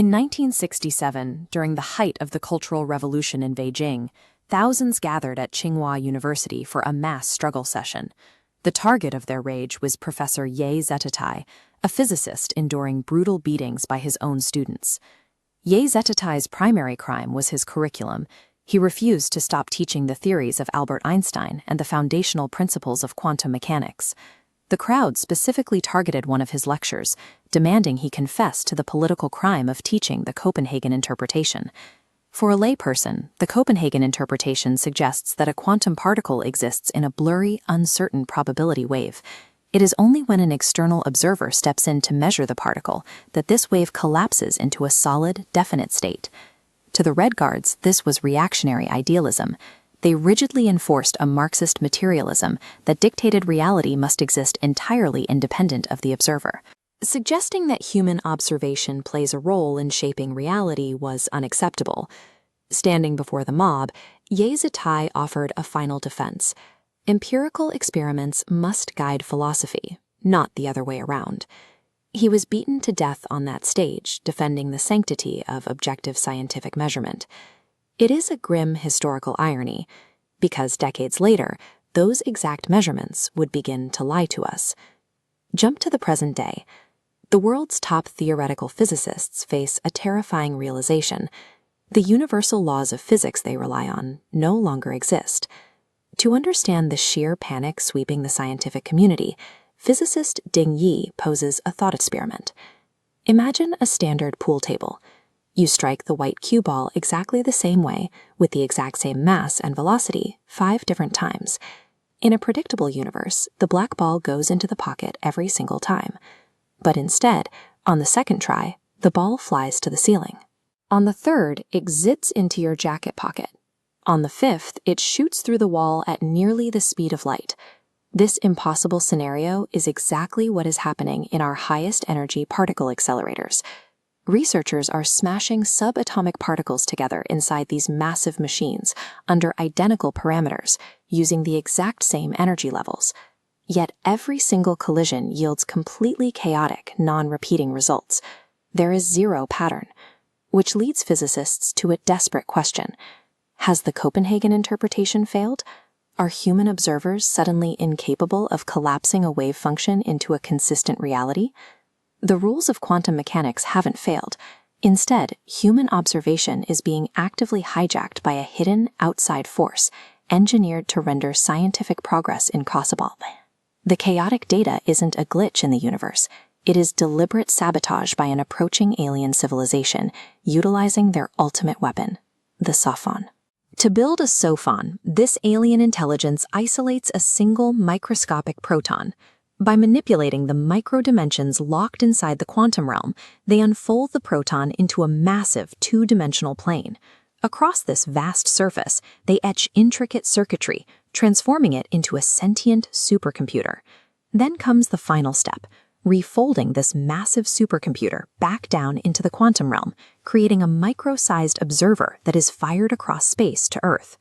In 1967, during the height of the Cultural Revolution in Beijing, thousands gathered at Tsinghua University for a mass struggle session. The target of their rage was Professor Liu Cixin, a physicist enduring brutal beatings by his own students. Liu Cixin's primary crime was his curriculum. He refused to stop teaching the theories of Albert Einstein and the foundational principles of quantum mechanics. The crowd specifically targeted one of his lectures, demanding he confess to the political crime of teaching the Copenhagen interpretation. For a layperson, the Copenhagen interpretation suggests that a quantum particle exists in a blurry, uncertain probability wave. It is only when an external observer steps in to measure the particle that this wave collapses into a solid, definite state. To the Red Guards, this was reactionary idealism. They rigidly enforced a Marxist materialism that dictated reality must exist entirely independent of the observer. Suggesting that human observation plays a role in shaping reality was unacceptable. Standing before the mob, Liu Cixin offered a final defense. Empirical experiments must guide philosophy, not the other way around. He was beaten to death on that stage, defending the sanctity of objective scientific measurement. It is a grim historical irony, because decades later, those exact measurements would begin to lie to us. Jump to the present day. The world's top theoretical physicists face a terrifying realization. The universal laws of physics they rely on no longer exist. To understand the sheer panic sweeping the scientific community, physicist Ding Yi poses a thought experiment. Imagine a standard pool table. You strike the white cue ball exactly the same way, with the exact same mass and velocity, 5 different times. In a predictable universe, the black ball goes into the pocket every single time. But instead, on the second try, the ball flies to the ceiling. On the third, it zits into your jacket pocket. On the fifth, it shoots through the wall at nearly the speed of light. This impossible scenario is exactly what is happening in our highest energy particle accelerators. Researchers are smashing subatomic particles together inside these massive machines under identical parameters, using the exact same energy levels. Yet every single collision yields completely chaotic, non-repeating results. There is zero pattern, which leads physicists to a desperate question. Has the Copenhagen interpretation failed? Are human observers suddenly incapable of collapsing a wave function into a consistent reality? The rules of quantum mechanics haven't failed. Instead, human observation is being actively hijacked by a hidden outside force, engineered to render scientific progress impossible. The chaotic data isn't a glitch in the universe. It is deliberate sabotage by an approaching alien civilization, utilizing their ultimate weapon, the sophon. To build a sophon, this alien intelligence isolates a single microscopic proton. By manipulating the micro-dimensions locked inside the quantum realm, they unfold the proton into a massive two-dimensional plane. Across this vast surface, they etch intricate circuitry, transforming it into a sentient supercomputer. Then comes the final step, refolding this massive supercomputer back down into the quantum realm, creating a micro-sized observer that is fired across space to Earth.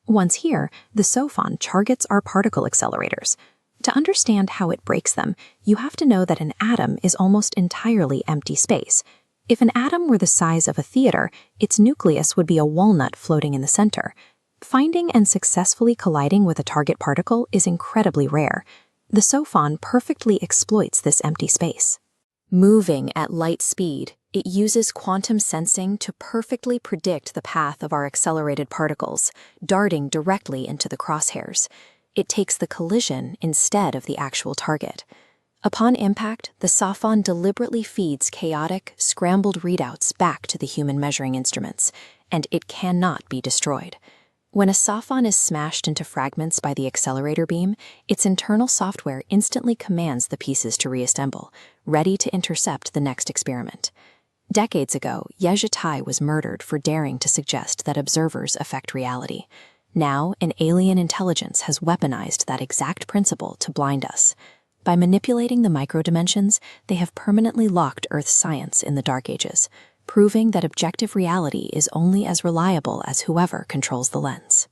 Once here, the sophon targets our particle accelerators. To understand how it breaks them, you have to know that an atom is almost entirely empty space. If an atom were the size of a theater, its nucleus would be a walnut floating in the center. Finding and successfully colliding with a target particle is incredibly rare. The sophon perfectly exploits this empty space. Moving at light speed, it uses quantum sensing to perfectly predict the path of our accelerated particles, darting directly into the crosshairs. It takes the collision instead of the actual target. Upon impact, the sophon deliberately feeds chaotic, scrambled readouts back to the human measuring instruments, and it cannot be destroyed. When a sophon is smashed into fragments by the accelerator beam, its internal software instantly commands the pieces to reassemble, ready to intercept the next experiment. Decades ago, Liu Cixin was murdered for daring to suggest that observers affect reality. Now, an alien intelligence has weaponized that exact principle to blind us. By manipulating the microdimensions, they have permanently locked Earth's science in the Dark Ages, proving that objective reality is only as reliable as whoever controls the lens.